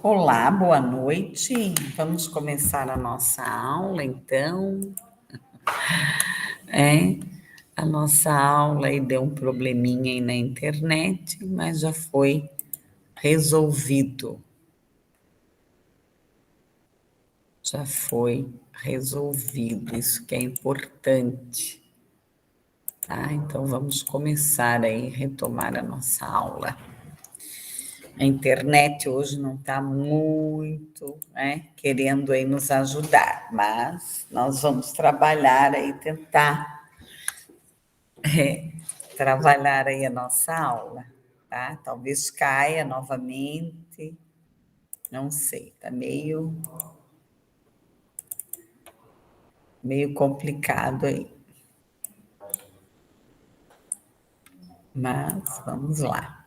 Olá, boa noite. Vamos começar a nossa aula, então. A nossa aula aí deu um probleminha aí na internet, mas já foi resolvido. Já foi resolvido, isso que é importante. Tá? Então vamos começar aí, retomar a nossa aula. A internet hoje não está muito, né, querendo aí nos ajudar, mas nós vamos trabalhar aí, tentar trabalhar aí a nossa aula, tá? Talvez caia novamente, não sei, tá meio complicado aí, mas vamos lá.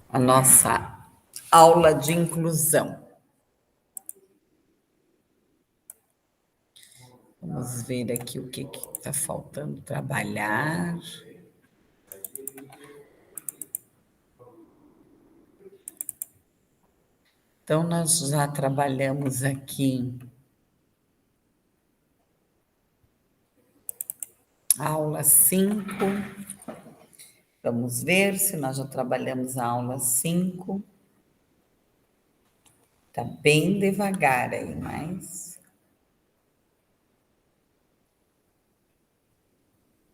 A nossa aula de inclusão. Vamos ver aqui o que está faltando trabalhar. Então, nós já trabalhamos aqui a aula 5. Vamos ver se nós já trabalhamos a aula 5. Está bem devagar aí, mas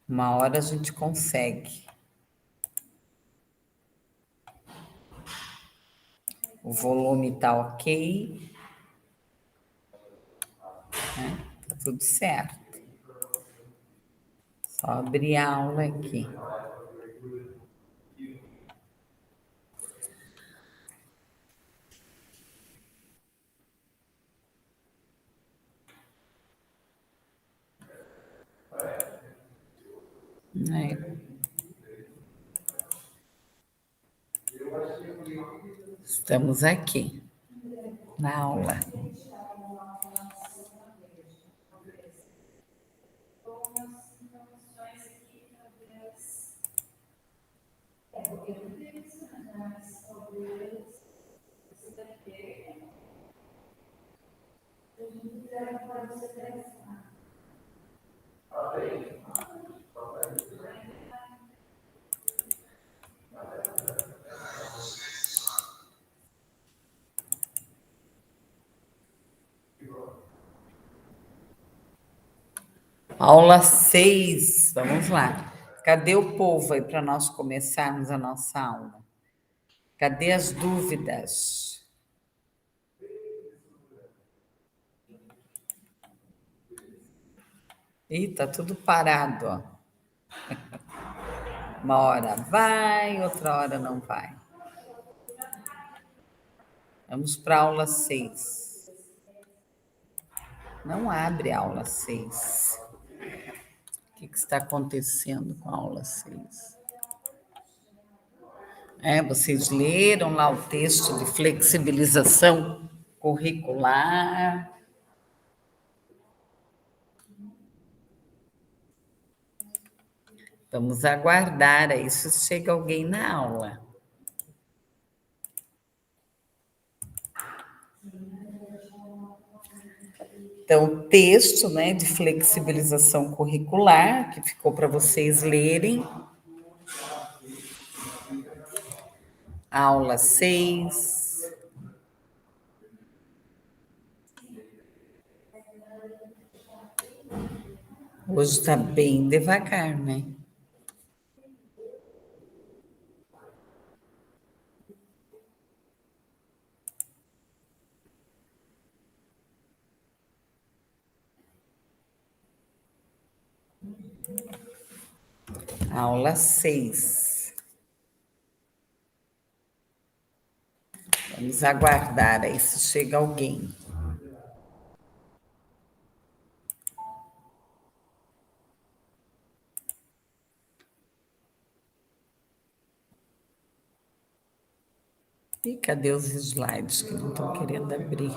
uma hora a gente consegue. O volume está ok, né? Tá tudo certo. Só abrir a aula aqui. É. Estamos aqui na aula. Aula 6, vamos lá. Cadê o povo aí para nós começarmos a nossa aula? Cadê as dúvidas? Ih, tá tudo parado, ó. Uma hora vai, outra hora não vai. Vamos para a aula 6. Não abre a aula 6. O que está acontecendo com a aula 6? Vocês leram lá o texto de flexibilização curricular? Vamos aguardar aí se chega alguém na aula. Então, o texto, né, de flexibilização curricular, que ficou para vocês lerem. Aula 6. Hoje está bem devagar, né? Aula 6. Vamos aguardar aí se chega alguém. E cadê os slides que não estão querendo abrir?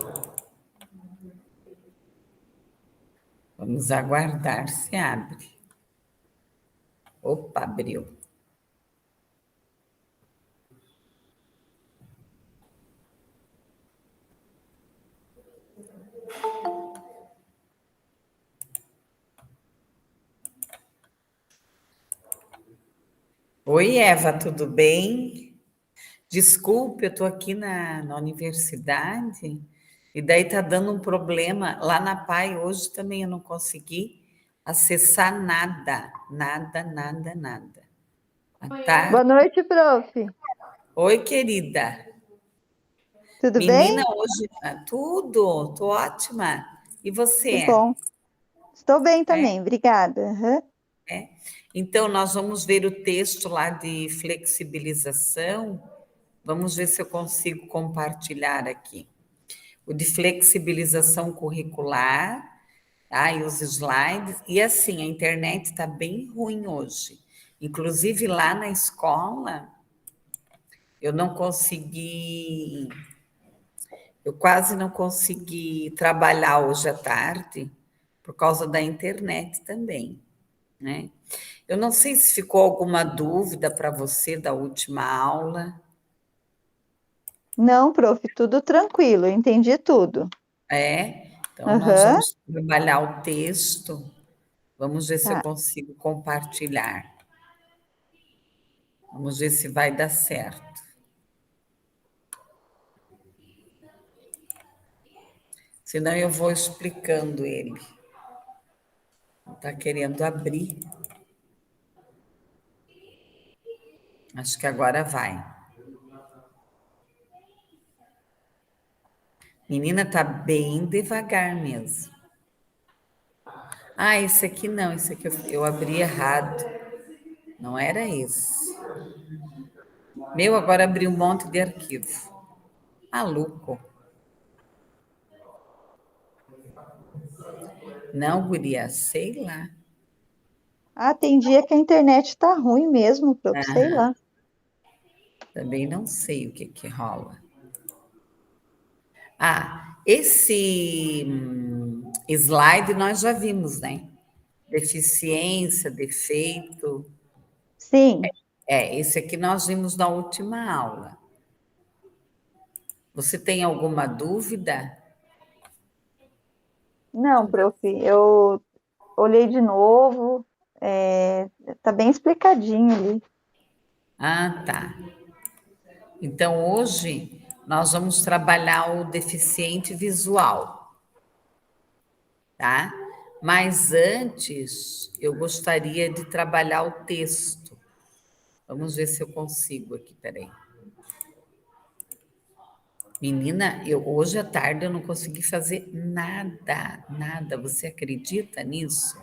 Vamos aguardar se abre. Opa, abriu. Oi, Eva, tudo bem? Desculpe, eu estou aqui na universidade e daí tá dando um problema. Lá na PAI hoje também eu não consegui acessar nada, nada, nada, nada. Tá? Boa noite, prof. Oi, querida. Tudo Menina, bem? hoje tudo, tô ótima. E Que você? bom. Estou bem É? também, obrigada. Aham. É? Então, nós vamos ver o texto lá de flexibilização. Vamos ver se eu consigo compartilhar aqui. O de flexibilização curricular, tá? E os slides. E assim, a internet está bem ruim hoje. Inclusive lá na escola, eu não consegui, eu quase não consegui trabalhar hoje à tarde por causa da internet também, né? Eu não sei se ficou alguma dúvida para você da última aula. Não, prof, tudo tranquilo, entendi tudo. É? Então, nós Aham, vamos trabalhar o texto. Vamos ver se eu tá. consigo compartilhar. Vamos ver se vai dar certo. Senão eu vou explicando ele. Está querendo abrir. Acho que agora vai. Menina, tá bem devagar mesmo. Ah, esse aqui não, esse aqui eu abri errado. Não era esse. Meu, agora abri um monte de arquivo. Maluco. Não, guria, sei lá. Ah, tem dia que a internet tá ruim mesmo, prof, sei Aham, lá. também não sei o que que rola. Ah, esse slide nós já vimos, né? Deficiência, defeito. Sim, É, esse aqui nós vimos na última aula. Você tem alguma dúvida? não, prof, eu olhei de novo, tá bem explicadinho ali. Ah, tá. Então, hoje nós vamos trabalhar o deficiente visual, tá? Mas antes, eu gostaria de trabalhar o texto. Vamos ver se eu consigo aqui, peraí. Menina, hoje à tarde eu não consegui fazer nada, nada. Você acredita nisso?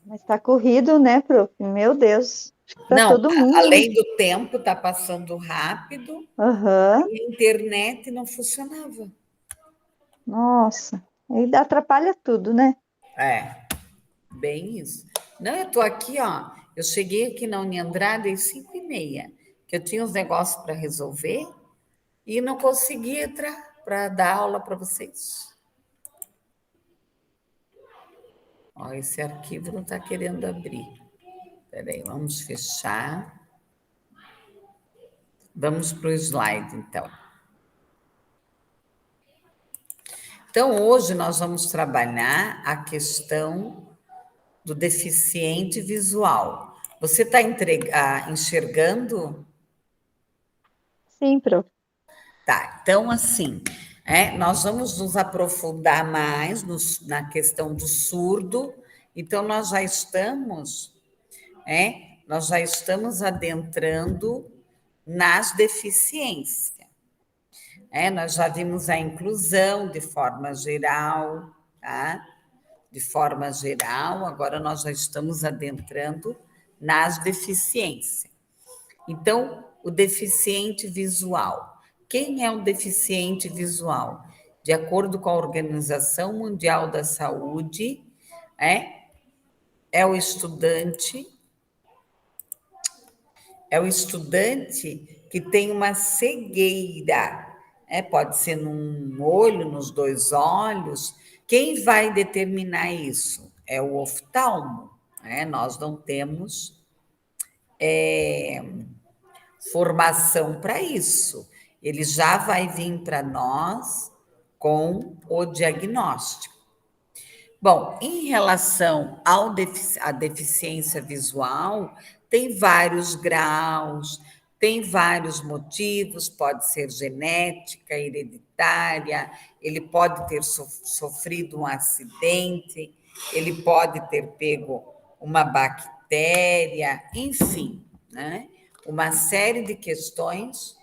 Mas tá corrido, né, prof? Meu Deus, acho que para Não, todo mundo, né? além do tempo tá passando rápido, Aham, e a internet não funcionava. nossa, aí atrapalha tudo, né? É, bem isso. Não, eu tô aqui, ó. Eu cheguei aqui na Uniandrada às 5h30, que eu tinha uns negócios para resolver e não consegui entrar para dar aula para vocês. Ó, esse arquivo não está querendo abrir. Peraí, vamos fechar. Vamos para o slide, então. Então, hoje nós vamos trabalhar a questão do deficiente visual. Você está enxergando? Sim, prof. Tá, então assim, nós vamos nos aprofundar mais na questão do surdo. Então, nós já estamos adentrando nas deficiências. Nós já vimos a inclusão de forma geral, tá? De forma geral, agora nós já estamos adentrando nas deficiências. Então, o deficiente visual. Quem é o deficiente visual? De acordo com a Organização Mundial da Saúde, é, é o estudante, é o estudante que tem uma cegueira, pode ser num olho, nos dois olhos. Quem vai determinar isso? É o oftalmo. Nós não temos formação para isso. Ele já vai vir para nós com o diagnóstico. Bom, em relação à deficiência visual, tem vários graus, tem vários motivos, pode ser genética, hereditária, ele pode ter sofrido um acidente, ele pode ter pego uma bactéria, enfim, né? Uma série de questões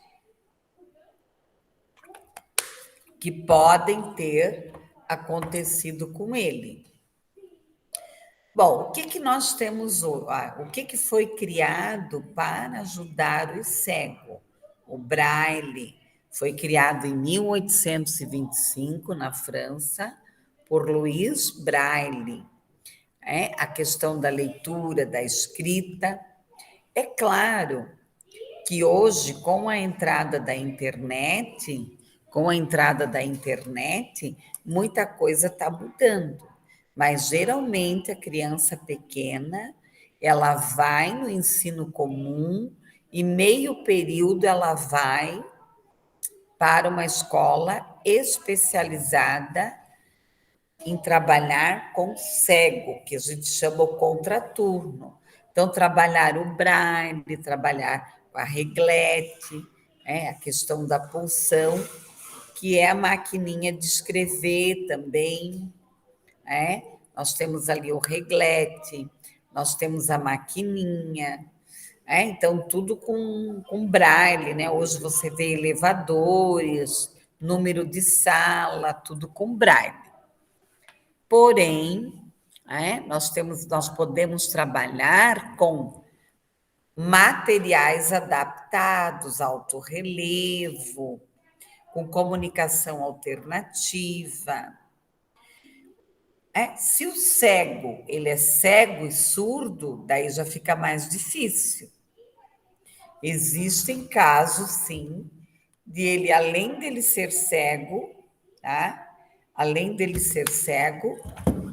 que podem ter acontecido com ele. Bom, o que nós temos hoje? O que foi criado para ajudar o cego? O Braille foi criado em 1825 na França por Louis Braille. A questão da leitura, da escrita. É claro que hoje, com a entrada da internet, muita coisa está mudando. Mas geralmente a criança pequena, ela vai no ensino comum e meio período ela vai para uma escola especializada em trabalhar com cego, que a gente chama o contraturno. Então, trabalhar o braille, trabalhar a reglete, a questão da pulsão, que é a maquininha de escrever também. Nós temos ali o reglete, nós temos a maquininha, então tudo com braille, né? Hoje você vê elevadores, número de sala, tudo com braille. Porém, nós podemos trabalhar com materiais adaptados, alto relevo, com comunicação alternativa. Se o cego ele é cego e surdo, daí já fica mais difícil. Existem casos, sim, de ele, além dele ser cego, tá? Além dele ser cego,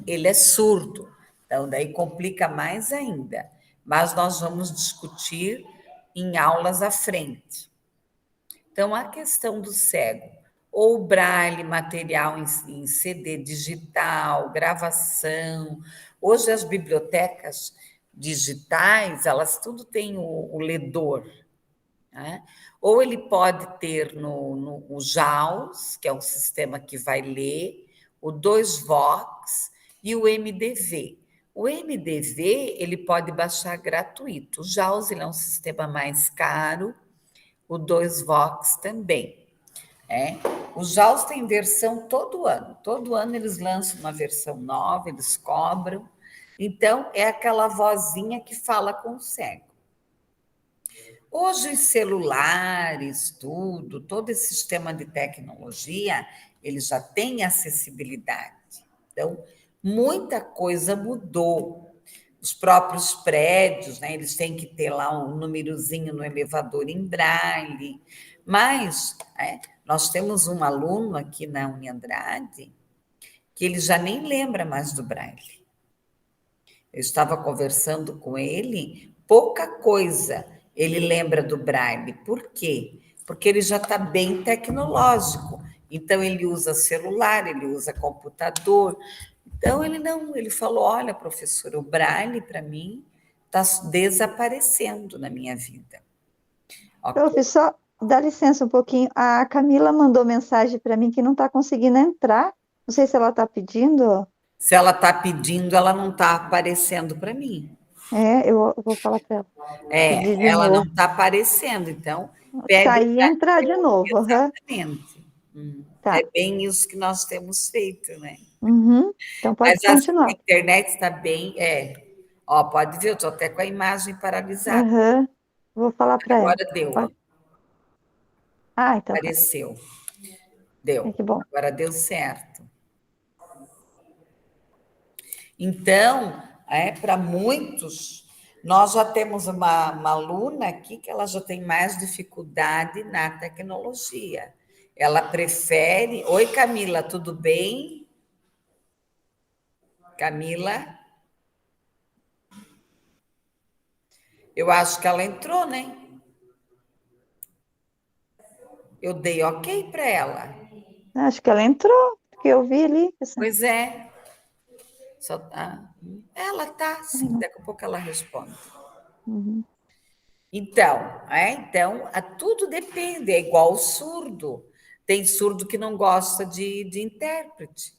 ele é surdo. Então, daí complica mais ainda. Mas nós vamos discutir em aulas à frente. Então, a questão do cego, ou braille, material em CD digital, gravação. Hoje as bibliotecas digitais, elas tudo têm o ledor, né? Ou ele pode ter o JAWS, que é um sistema que vai ler, o 2Vox e o MDV. O MDV ele pode baixar gratuito. O JAWS ele é um sistema mais caro, o 2Vox também. O JAWS tem versão todo ano eles lançam uma versão nova, eles cobram. Então, é aquela vozinha que fala com o cego. Hoje, os celulares, todo esse sistema de tecnologia, ele já tem acessibilidade. Então, muita coisa mudou. Os próprios prédios, né, eles têm que ter lá um númerozinho no elevador em braille. Mas nós temos um aluno aqui na Uniandrade que ele já nem lembra mais do braille. Eu estava conversando com ele, pouca coisa ele lembra do braille. Por quê? Porque ele já está bem tecnológico. Então, ele usa celular, ele usa computador. Então, ele falou: olha, professora, o braille, para mim, está desaparecendo na minha vida. Prof, só dá licença um pouquinho. A Camila mandou mensagem para mim que não está conseguindo entrar. Não sei se ela está pedindo. Se ela está pedindo, ela não está aparecendo para mim. Eu vou falar para ela. Pedir de Ela não novo. está aparecendo, então pede Sair e entrar de novo. exatamente. Tá. É bem isso que nós temos feito, né? Uhum. Então pode Mas a continuar. internet está bem, Ó, pode ver, eu estou até com a imagem paralisada. Uhum. Vou falar para ela. Agora deu, ó, Então tá. apareceu. Deu. Que bom. Agora deu certo. Então, para muitos, nós já temos uma aluna aqui que ela já tem mais dificuldade na tecnologia. Ela prefere. Oi, Camila, tudo bem? Camila? Eu acho que ela entrou, né? Eu dei ok para ela. Acho que ela entrou, porque eu vi ali. Pois é. Só ela tá, sim, daqui a pouco ela responde. Uhum. Então, tudo depende, é igual o surdo. Tem surdo que não gosta de intérprete.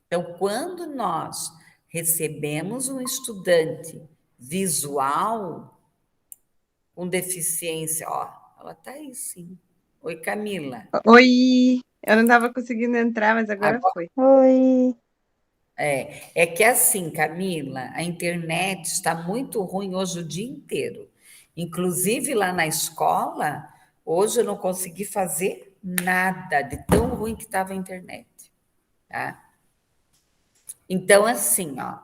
Então, quando nós recebemos um estudante visual com deficiência, ó, ela está aí sim. Oi, Camila. Oi, eu não estava conseguindo entrar, mas agora Agora, foi. Oi. é que assim, Camila, a internet está muito ruim hoje o dia inteiro. Inclusive lá na escola, hoje eu não consegui fazer nada de tão ruim que estava a internet, tá? Então, assim, ó,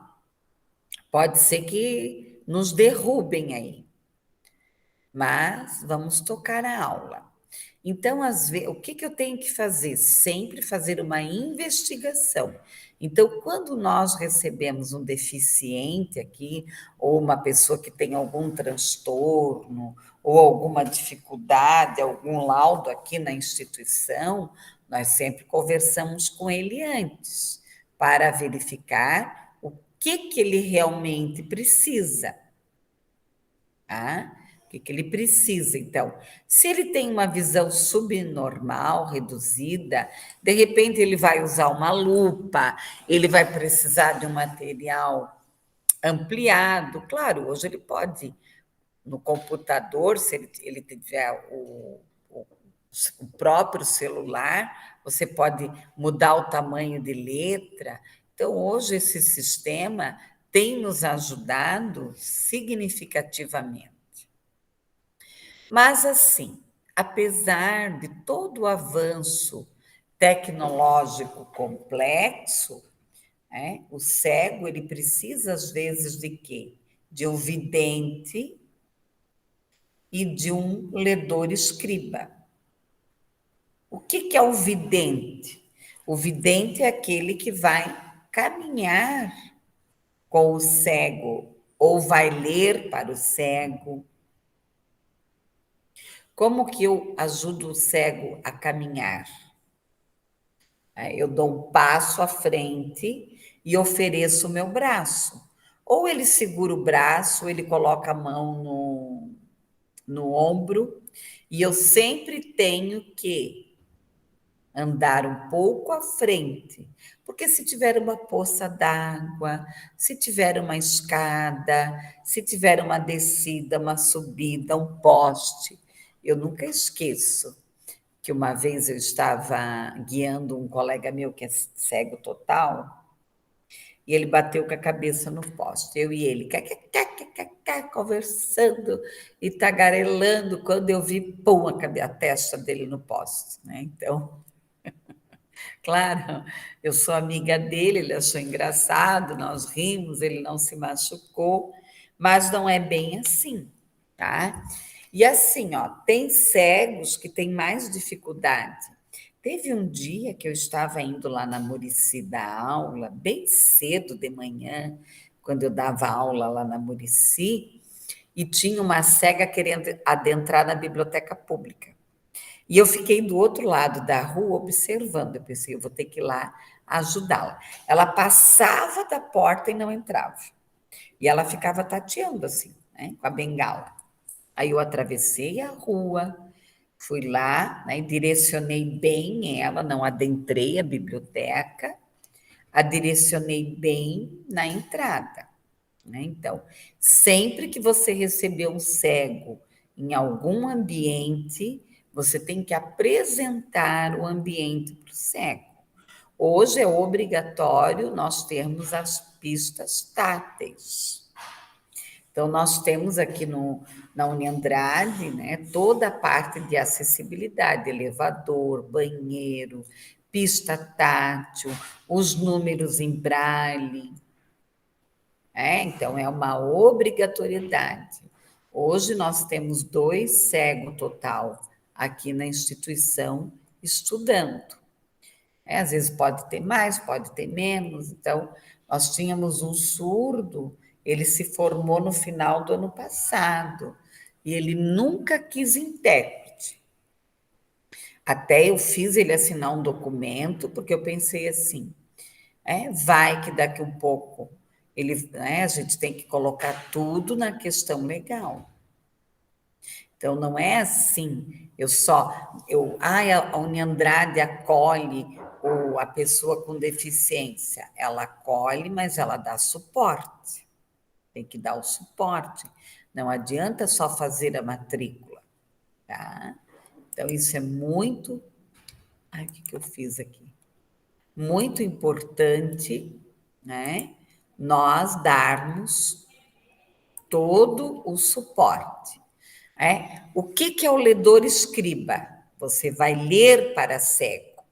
pode ser que nos derrubem aí, mas vamos tocar a aula. Então, às vezes, o que eu tenho que fazer? Sempre fazer uma investigação. Então, quando nós recebemos um deficiente aqui, ou uma pessoa que tem algum transtorno, ou alguma dificuldade, algum laudo aqui na instituição, nós sempre conversamos com ele antes, para verificar o que ele realmente precisa. Tá? O que ele precisa? Então, se ele tem uma visão subnormal, reduzida, de repente ele vai usar uma lupa, ele vai precisar de um material ampliado. Claro, hoje ele pode, no computador, se ele tiver o próprio celular, você pode mudar o tamanho de letra. Então, hoje, esse sistema tem nos ajudado significativamente. Mas, assim, apesar de todo o avanço tecnológico complexo, o cego ele precisa, às vezes, de quê? De um vidente e de um ledor escriba. O que é o vidente? O vidente é aquele que vai caminhar com o cego, ou vai ler para o cego. Como que eu ajudo o cego a caminhar? Eu dou um passo à frente e ofereço o meu braço. Ou ele segura o braço, ou ele coloca a mão no ombro, e eu sempre tenho que andar um pouco à frente, porque se tiver uma poça d'água, se tiver uma escada, se tiver uma descida, uma subida, um poste, eu nunca esqueço que uma vez eu estava guiando um colega meu que é cego total, e ele bateu com a cabeça no poste, eu e ele, conversando e tagarelando, quando eu vi, pum, a testa dele no poste, né? Então, claro, eu sou amiga dele, ele achou engraçado, nós rimos, ele não se machucou, mas não é bem assim, tá? E assim, ó, tem cegos que têm mais dificuldade. Teve um dia que eu estava indo lá na Murici dar aula, bem cedo de manhã, quando eu dava aula lá na Murici, e tinha uma cega querendo adentrar na biblioteca pública. E eu fiquei do outro lado da rua observando. Eu pensei, eu vou ter que ir lá ajudá-la. Ela passava da porta e não entrava. E ela ficava tateando assim, né, com a bengala. Aí eu atravessei a rua, fui lá, né, e direcionei bem ela, não adentrei a biblioteca, a direcionei bem na entrada. Né? Então, sempre que você receber um cego em algum ambiente, você tem que apresentar o ambiente para o cego. Hoje é obrigatório nós termos as pistas táteis. Então, nós temos aqui na Uniandrade, né, toda a parte de acessibilidade, elevador, banheiro, pista tátil, os números em braille. Então, é uma obrigatoriedade. Hoje nós temos 2 cegos total aqui na instituição estudando. Às vezes pode ter mais, pode ter menos. Então, nós tínhamos um surdo, ele se formou no final do ano passado e ele nunca quis intérprete. Até eu fiz ele assinar um documento, porque eu pensei assim, Vai que daqui um pouco a gente tem que colocar tudo na questão legal. Então, não é assim, a Uniandrade acolhe ou a pessoa com deficiência, ela acolhe, mas ela dá suporte, tem que dar o suporte, não adianta só fazer a matrícula, tá? Então, isso é muito, o que eu fiz aqui? Muito importante, né? Nós darmos todo o suporte. O que é o ledor escriba? Você vai ler para cego.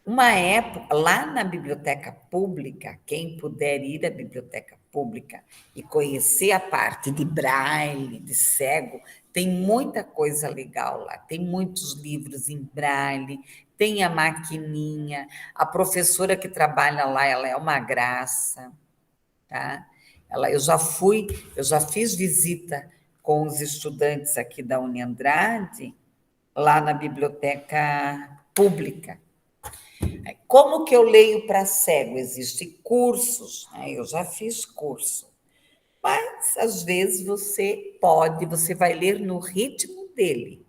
Uma época, lá na biblioteca pública, quem puder ir à biblioteca pública e conhecer a parte de braille, de cego, tem muita coisa legal lá. Tem muitos livros em braille, tem a maquininha. A professora que trabalha lá, ela é uma graça, tá? Eu já fiz visita com os estudantes aqui da Uniandrade, lá na biblioteca pública. Como que eu leio para cego? Existem cursos, né? Eu já fiz curso, mas às vezes você vai ler no ritmo dele.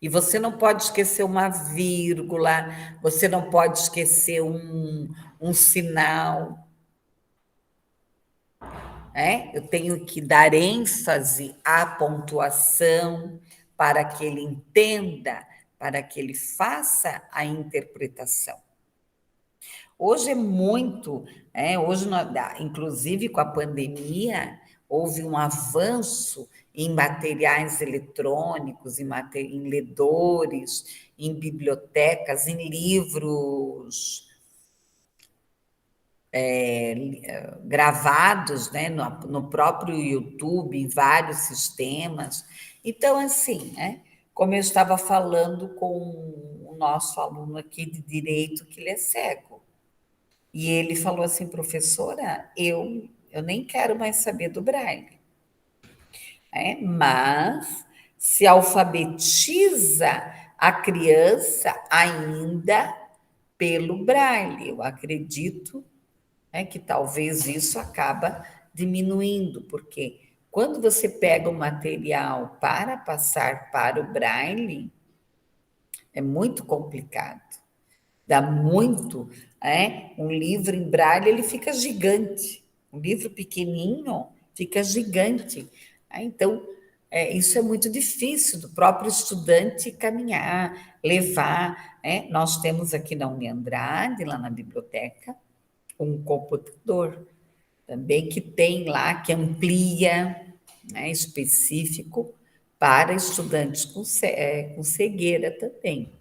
E você não pode esquecer uma vírgula, você não pode esquecer um sinal. Eu tenho que dar ênfase à pontuação para que ele entenda, para que ele faça a interpretação. Hoje é muito, hoje, inclusive com a pandemia, houve um avanço em materiais eletrônicos, em ledores, em bibliotecas, em livros gravados, né, no próprio YouTube, em vários sistemas. Então, assim, como eu estava falando com o nosso aluno aqui de direito, que ele é cego, e ele falou assim, professora, eu nem quero mais saber do braille, mas se alfabetiza a criança ainda pelo braille. Eu acredito que talvez isso acaba diminuindo, porque quando você pega o material para passar para o braille, é muito complicado. Dá muito, um livro em braille, ele fica gigante. Um livro pequenininho fica gigante. Então, isso é muito difícil do próprio estudante caminhar, levar. Nós temos aqui na Uniandrade, lá na biblioteca, um computador também que tem lá, que amplia, específico para estudantes com cegueira também.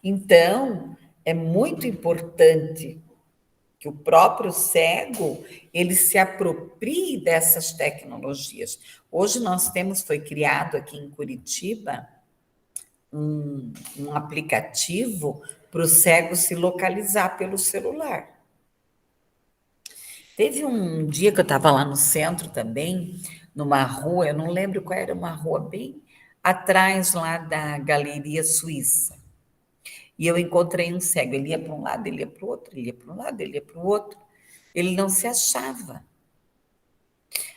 Então, é muito importante que o próprio cego ele se aproprie dessas tecnologias. Hoje foi criado aqui em Curitiba um aplicativo para o cego se localizar pelo celular. Teve um dia que eu estava lá no centro também, numa rua, eu não lembro qual era, uma rua bem atrás lá da Galeria Suíça. E eu encontrei um cego, ele ia para um lado, ele ia para o outro, ele ia para um lado, ele ia para o outro. Ele não se achava.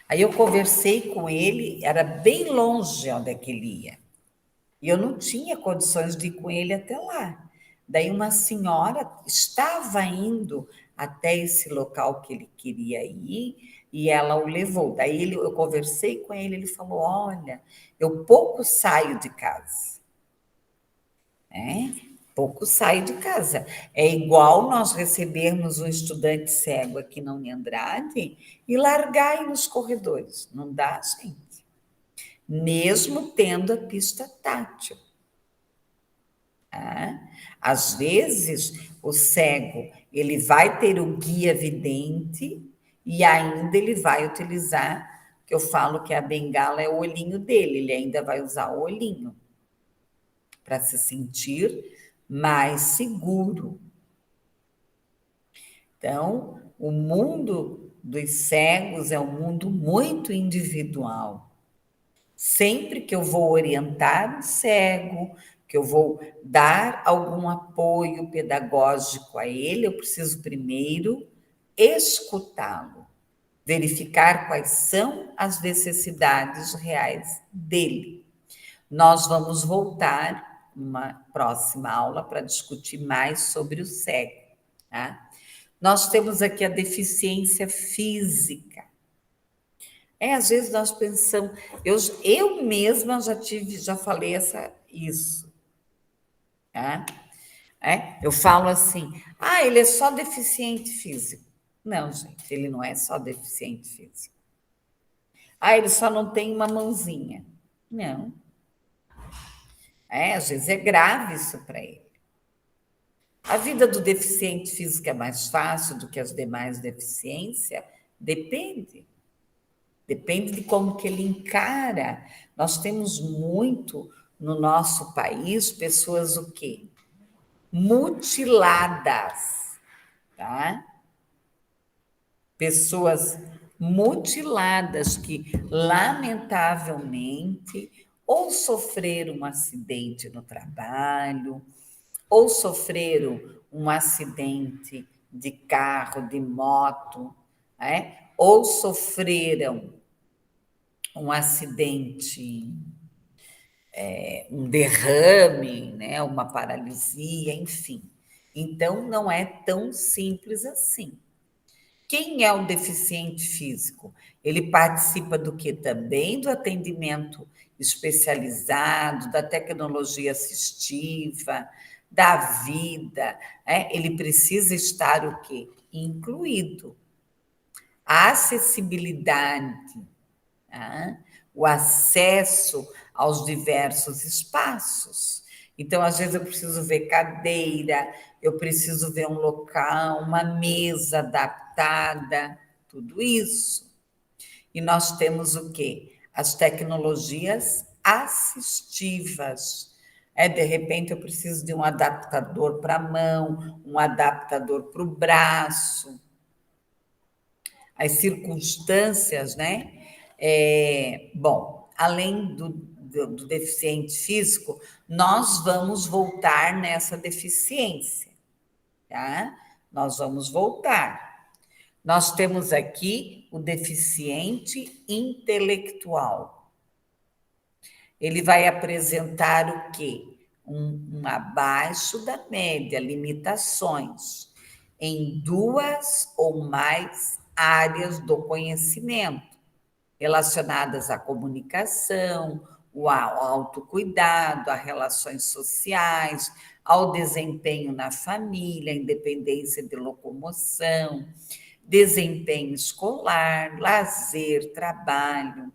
Aí eu conversei com ele, era bem longe onde é que ele ia. E eu não tinha condições de ir com ele até lá. Daí uma senhora estava indo até esse local que ele queria ir e ela o levou. Daí eu conversei com ele, ele falou, olha, eu pouco saio de casa. Pouco saio de casa. É igual nós recebermos um estudante cego aqui na Uniandrade e largar aí nos corredores. Não dá, gente. Mesmo tendo a pista tátil. Às vezes, o cego ele vai ter o guia vidente e ainda ele vai utilizar, que eu falo que a bengala é o olhinho dele, ele ainda vai usar o olhinho para se sentir mais seguro. Então, o mundo dos cegos é um mundo muito individual. Sempre que eu vou orientar um cego, que eu vou dar algum apoio pedagógico a ele, eu preciso primeiro escutá-lo, verificar quais são as necessidades reais dele. Nós vamos voltar numa próxima aula para discutir mais sobre o cego, tá? Nós temos aqui a deficiência física. Às vezes nós pensamos, eu mesma já falei isso, tá? Eu falo assim, ele é só deficiente físico. Não, gente, ele não é só deficiente físico. Ele só não tem uma mãozinha. Não. Às vezes é grave isso para ele. A vida do deficiente físico é mais fácil do que as demais deficiências? Depende. Depende de como que ele encara. Nós temos muito no nosso país pessoas o quê? Mutiladas, tá? Pessoas mutiladas que, lamentavelmente, ou sofreram um acidente no trabalho, ou sofreram um acidente de carro, de moto, ou sofreram um acidente, um derrame, né? Uma paralisia, enfim. Então, não é tão simples assim. Quem é um deficiente físico? Ele participa do que também? Do atendimento especializado, da tecnologia assistiva, da vida. Ele precisa estar o quê? Incluído. A acessibilidade, tá? O acesso aos diversos espaços. Então, às vezes, eu preciso ver cadeira, eu preciso ver um local, uma mesa adaptada, tudo isso. E nós temos o quê? As tecnologias assistivas. De repente, eu preciso de um adaptador para a mão, um adaptador para o braço. As circunstâncias, né? Bom, além do deficiente físico, nós vamos voltar nessa deficiência, tá? Nós vamos voltar. Nós temos aqui o deficiente intelectual. Ele vai apresentar o quê? Um abaixo da média, limitações em 2 ou mais áreas do conhecimento, relacionadas à comunicação, ao autocuidado, a relações sociais, ao desempenho na família, independência de locomoção, desempenho escolar, lazer, trabalho.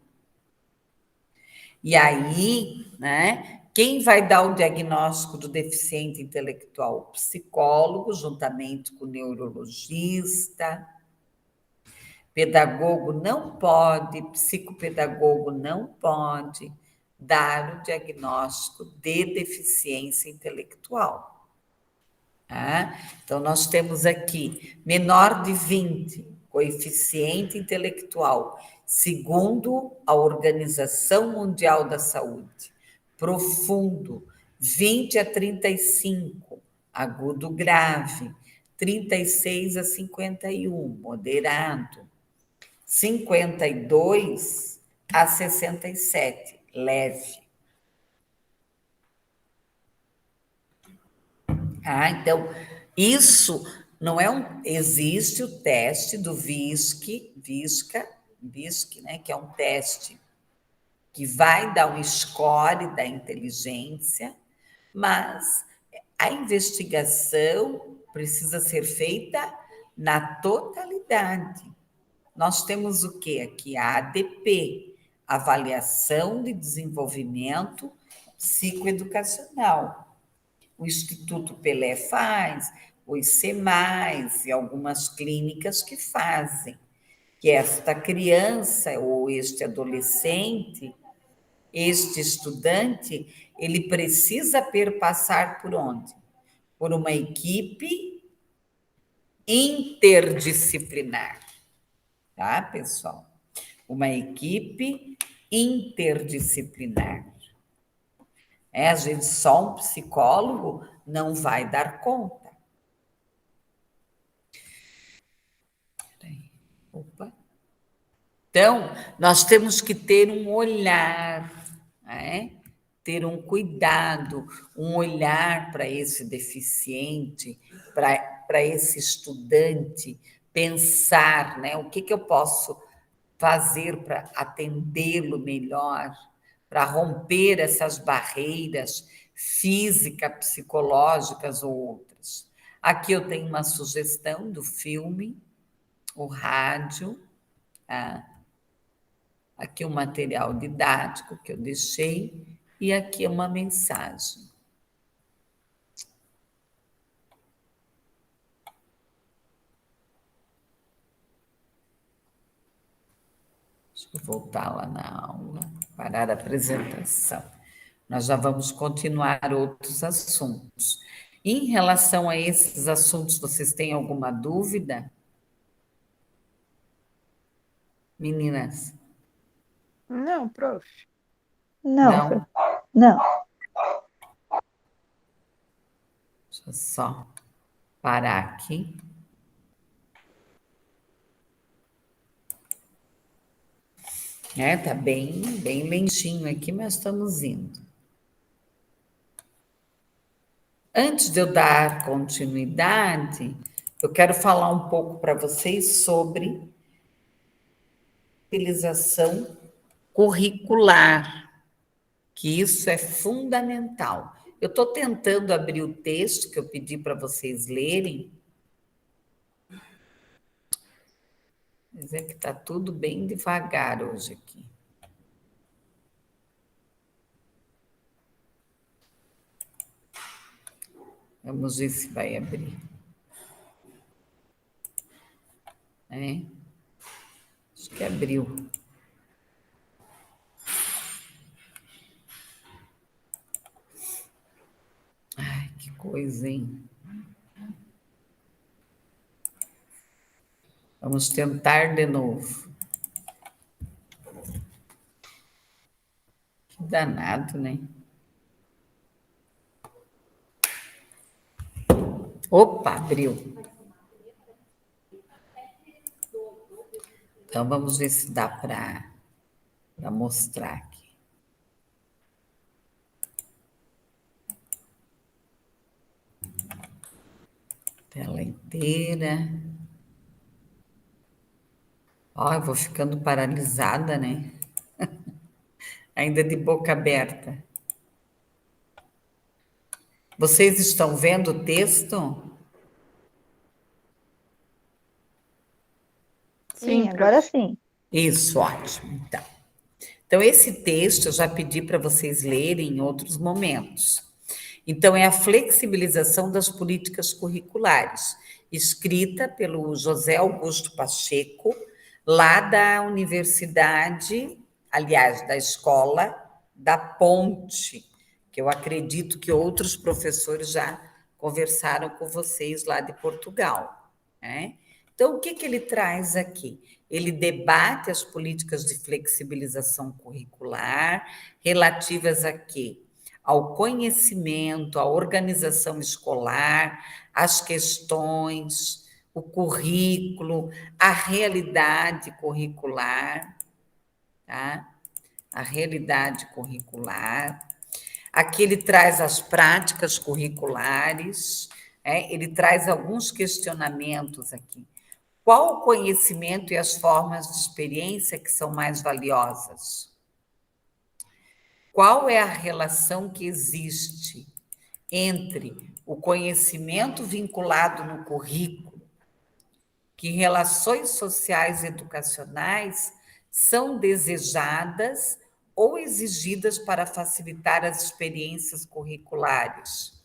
E aí, né, quem vai dar o diagnóstico do deficiente intelectual? O psicólogo, juntamente com o neurologista. Pedagogo não pode, psicopedagogo não pode dar o diagnóstico de deficiência intelectual. Tá? Então, nós temos aqui menor de 20, coeficiente intelectual, segundo a Organização Mundial da Saúde. Profundo, 20 a 35, agudo grave, 36 a 51, moderado, 52 a 67, leve. Então, isso não é existe o teste do VISC, né, que é um teste que vai dar um score da inteligência, mas a investigação precisa ser feita na totalidade. Nós temos o que aqui? A ADP, Avaliação de Desenvolvimento Psicoeducacional. O Instituto Pelé faz, o IC+, e algumas clínicas que fazem, que esta criança ou este adolescente, este estudante, ele precisa perpassar por onde? Por uma equipe interdisciplinar. Tá, pessoal? Uma equipe interdisciplinar. Às vezes, só um psicólogo não vai dar conta. Opa. Então, nós temos que ter um olhar, né? Ter um cuidado, um olhar para esse deficiente, para esse estudante, pensar, né? O que eu posso fazer para atendê-lo melhor, para romper essas barreiras físicas, psicológicas ou outras. Aqui eu tenho uma sugestão do filme, o rádio, aqui o material didático que eu deixei, e aqui uma mensagem. Deixa eu voltar lá na aula, parar a apresentação. Nós já vamos continuar outros assuntos. Em relação a esses assuntos, vocês têm alguma dúvida? Meninas? Não, prof. Não, não. Deixa eu só parar aqui. Tá bem lentinho aqui, mas estamos indo. Antes de eu dar continuidade, eu quero falar um pouco para vocês sobre utilização curricular, que isso é fundamental. Eu estou tentando abrir o texto que eu pedi para vocês lerem, mas é que está tudo bem devagar hoje aqui. Vamos ver se vai abrir. Acho que abriu. Ai, que coisa, hein? Vamos tentar de novo. Que danado, né? Opa, abriu. Então, vamos ver se dá para mostrar aqui. Tela inteira. Ó, eu vou ficando paralisada, né? Ainda de boca aberta. Vocês estão vendo o texto? Sim, agora sim. Isso, ótimo. Então, esse texto eu já pedi para vocês lerem em outros momentos. Então, é a flexibilização das políticas curriculares, escrita pelo José Augusto Pacheco, lá da Universidade, aliás, da Escola da Ponte, que eu acredito que outros professores já conversaram com vocês lá de Portugal, né? Então, o que ele traz aqui? Ele debate as políticas de flexibilização curricular relativas a quê? Ao conhecimento, à organização escolar, às questões, o currículo, a realidade curricular, tá? A realidade curricular. Aqui ele traz as práticas curriculares, ele traz alguns questionamentos aqui. Qual o conhecimento e as formas de experiência que são mais valiosas? Qual é a relação que existe entre o conhecimento vinculado no currículo, que relações sociais e educacionais são desejadas ou exigidas para facilitar as experiências curriculares?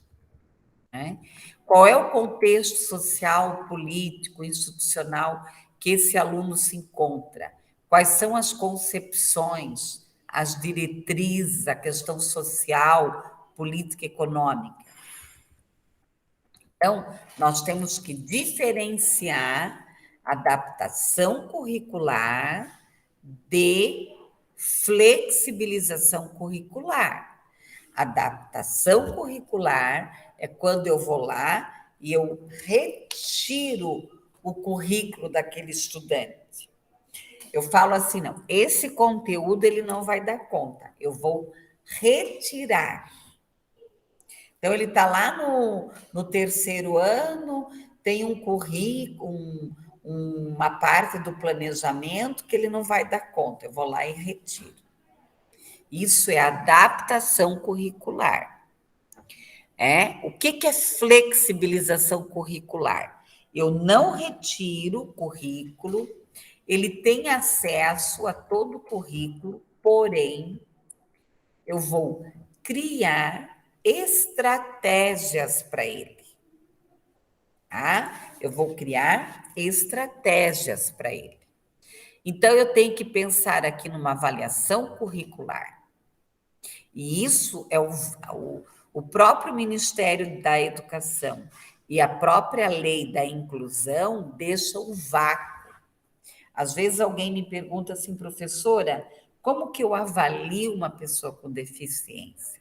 Qual é o contexto social, político, institucional que esse aluno se encontra? Quais são as concepções, as diretrizes, a questão social, política e econômica? Então, nós temos que diferenciar adaptação curricular de flexibilização curricular. Adaptação curricular é quando eu vou lá e eu retiro o currículo daquele estudante. Eu falo assim, não, esse conteúdo ele não vai dar conta, eu vou retirar. Então, ele está lá no terceiro ano, tem um currículo, uma parte do planejamento que ele não vai dar conta, eu vou lá e retiro. Isso é adaptação curricular. O que é flexibilização curricular? Eu não retiro o currículo, ele tem acesso a todo o currículo, porém, eu vou criar estratégias para ele. Tá? Eu vou criar estratégias para ele. Então, eu tenho que pensar aqui numa avaliação curricular. E isso é o próprio Ministério da Educação e a própria lei da inclusão deixam um vácuo. Às vezes alguém me pergunta assim, professora, como que eu avalio uma pessoa com deficiência?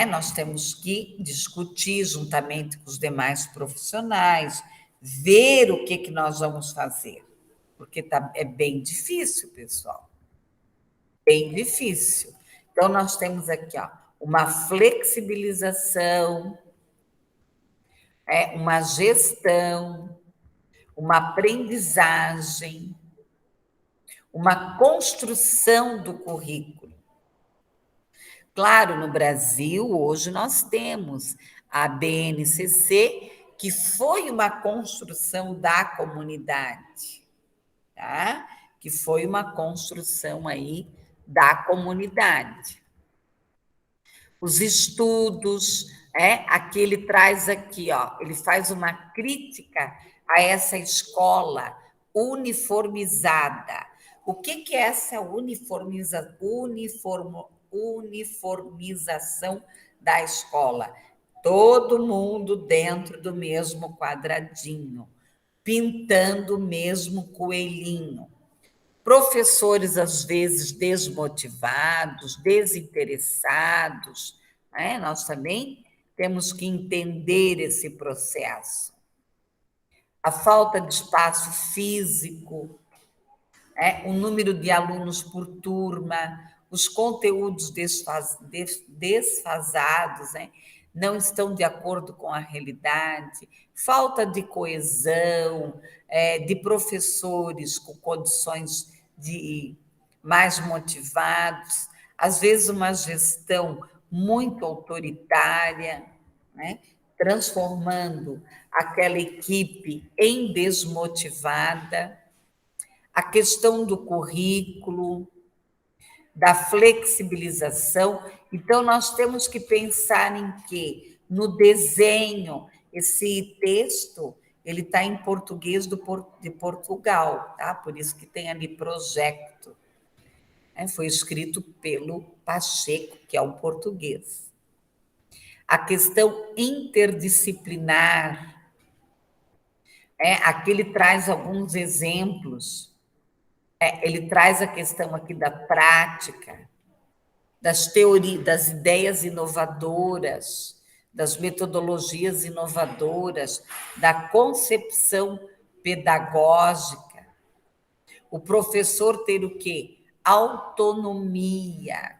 Nós temos que discutir juntamente com os demais profissionais, ver o que nós vamos fazer, porque é bem difícil, pessoal. Bem difícil. Então, nós temos aqui uma flexibilização, uma gestão, uma aprendizagem, uma construção do currículo. Claro, no Brasil, hoje nós temos a BNCC, que foi uma construção da comunidade, tá? Que foi uma construção aí da comunidade. Os estudos, aqui ele traz aqui, ele faz uma crítica a essa escola uniformizada. O que é essa uniformização da escola? Todo mundo dentro do mesmo quadradinho, pintando o mesmo coelhinho. Professores, às vezes, desmotivados, desinteressados, Nós também temos que entender esse processo. A falta de espaço físico, o número de alunos por turma, os conteúdos desfasados, não estão de acordo com a realidade, falta de coesão, de professores com condições mais motivados, às vezes uma gestão muito autoritária, transformando aquela equipe em desmotivada, a questão do currículo, da flexibilização. Então, nós temos que pensar em que, no desenho, esse texto, ele está em português de Portugal, tá? Por isso que tem ali projeto. Foi escrito pelo Pacheco, que é um português. A questão interdisciplinar, aqui ele traz alguns exemplos. Ele traz a questão aqui da prática, das teorias, das ideias inovadoras, das metodologias inovadoras, da concepção pedagógica. O professor ter o quê? Autonomia.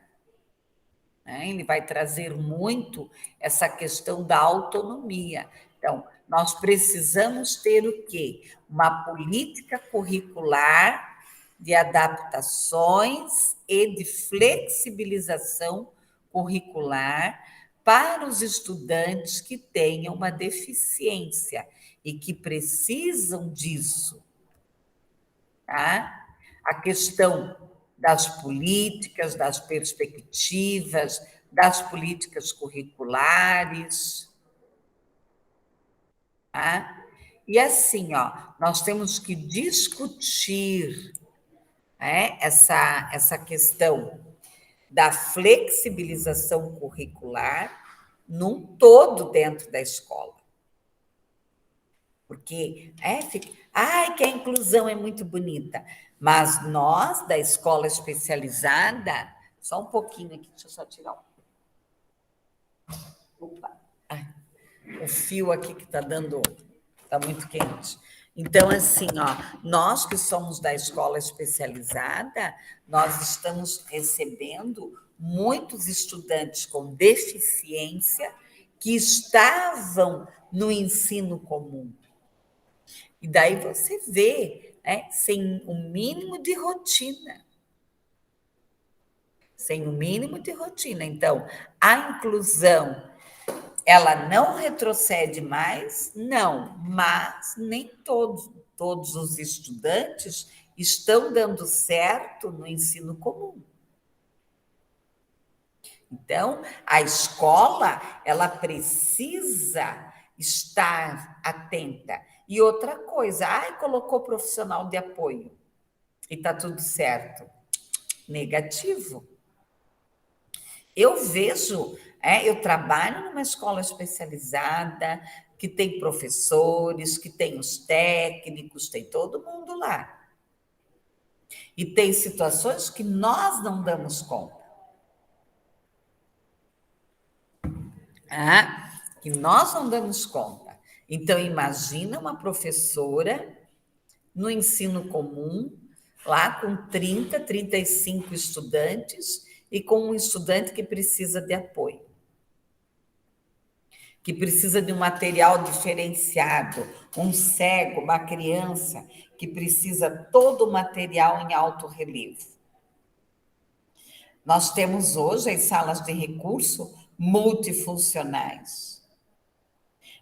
Ele vai trazer muito essa questão da autonomia. Então, nós precisamos ter o quê? Uma política curricular de adaptações e de flexibilização curricular para os estudantes que tenham uma deficiência e que precisam disso. Tá? A questão das políticas, das perspectivas, das políticas curriculares. Tá? E assim, nós temos que discutir essa questão da flexibilização curricular num todo dentro da escola. Porque que a inclusão é muito bonita, mas nós, da escola especializada, Só um pouquinho aqui, deixa eu só tirar Opa. O fio aqui que está muito quente. Então, assim, ó, nós que somos da escola especializada, nós estamos recebendo muitos estudantes com deficiência que estavam no ensino comum. E daí você vê, né, sem o mínimo de rotina. Sem o mínimo de rotina. Então, a inclusão, ela não retrocede mais? Não, mas nem todos os estudantes estão dando certo no ensino comum. Então, a escola, ela precisa estar atenta. E outra coisa, colocou profissional de apoio e está tudo certo. Negativo. Eu vejo, eu trabalho numa escola especializada, que tem professores, que tem os técnicos, tem todo mundo lá. E tem situações que nós não damos conta. Que nós não damos conta. Então, imagina uma professora no ensino comum, lá com 30, 35 estudantes, e com um estudante que precisa de apoio, que precisa de um material diferenciado, um cego, uma criança que precisa todo o material em alto relevo. Nós temos hoje as salas de recurso multifuncionais,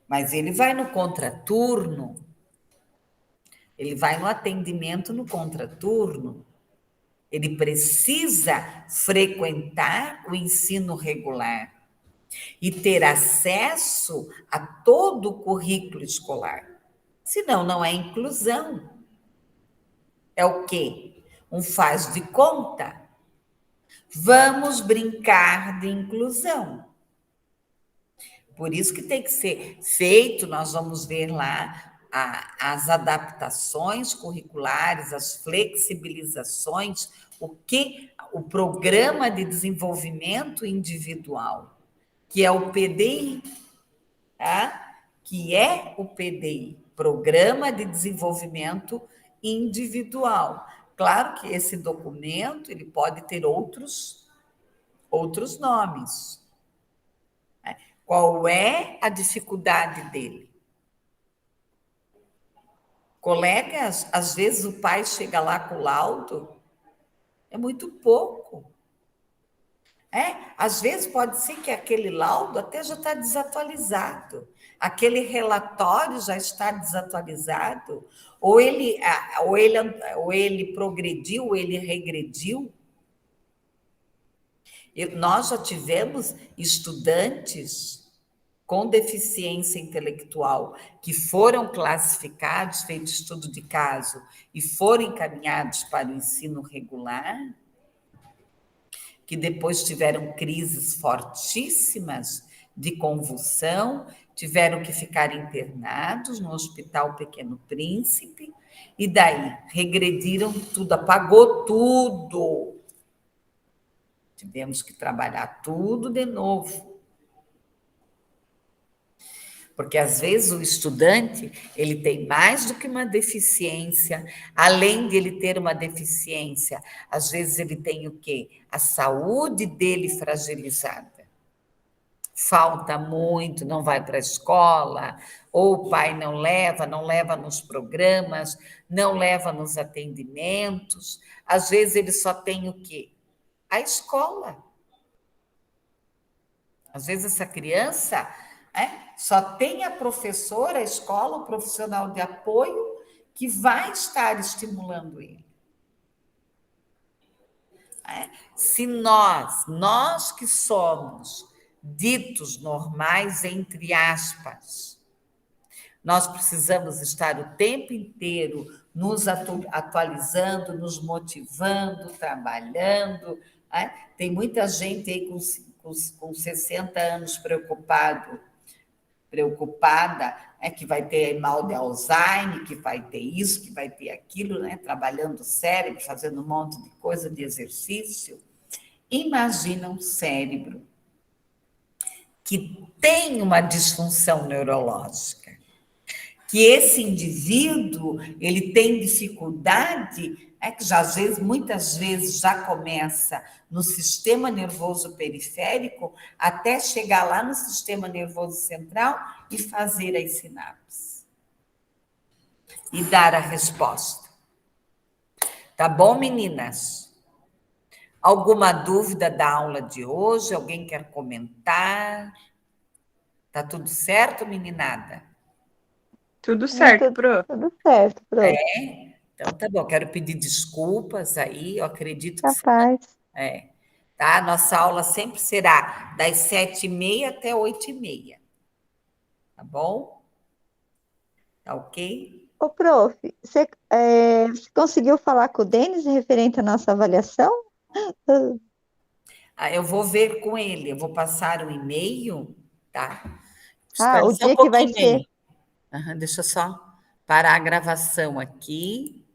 mas ele vai no contraturno, ele vai no atendimento no contraturno, ele precisa frequentar o ensino regular e ter acesso a todo o currículo escolar. Senão, não é inclusão. É o quê? Um faz de conta. Vamos brincar de inclusão. Por isso que tem que ser feito, nós vamos ver lá as adaptações curriculares, as flexibilizações, o programa de desenvolvimento individual, que é o PDI, tá? Que é o PDI, Programa de Desenvolvimento Individual. Claro que esse documento ele pode ter outros nomes. Qual é a dificuldade dele? Colegas, às vezes o pai chega lá com o laudo, é muito pouco. Às vezes pode ser que aquele laudo até já está desatualizado, aquele relatório já está desatualizado, ou ele progrediu, ou ele regrediu. Nós já tivemos estudantes com deficiência intelectual que foram classificados, feito estudo de caso, e foram encaminhados para o ensino regular, que depois tiveram crises fortíssimas de convulsão, tiveram que ficar internados no Hospital Pequeno Príncipe, e daí regrediram tudo, apagou tudo. Tivemos que trabalhar tudo de novo. Porque, às vezes, o estudante ele tem mais do que uma deficiência, além de ele ter uma deficiência, às vezes ele tem o quê? A saúde dele fragilizada. Falta muito, não vai para a escola, ou o pai não leva nos programas, não leva nos atendimentos. Às vezes ele só tem o quê? A escola. Às vezes essa criança só tem a professora, a escola, o profissional de apoio que vai estar estimulando ele. Se nós que somos ditos normais, entre aspas, nós precisamos estar o tempo inteiro nos atualizando, nos motivando, trabalhando. Tem muita gente aí com 60 anos preocupada, que vai ter mal de Alzheimer, que vai ter isso, que vai ter aquilo, trabalhando o cérebro, fazendo um monte de coisa de exercício. Imagina um cérebro que tem uma disfunção neurológica, que esse indivíduo ele tem dificuldade, que já às vezes, muitas vezes já começa no sistema nervoso periférico até chegar lá no sistema nervoso central e fazer as sinapses e dar a resposta. Tá bom, meninas? Alguma dúvida da aula de hoje? Alguém quer comentar? Tá tudo certo, meninada? Tudo certo, prof. Tudo certo, prof. Então tá bom, quero pedir desculpas aí, eu acredito que Capaz. tá? Nossa aula sempre será das 7h30 até 8h30. Tá bom? Tá ok? Ô, prof, você conseguiu falar com o Denis referente à nossa avaliação? Eu vou ver com ele, eu vou passar um e-mail, tá? Ah, Espera o só um dia que vai pouquinho ser. aí. Deixa eu só parar a gravação aqui.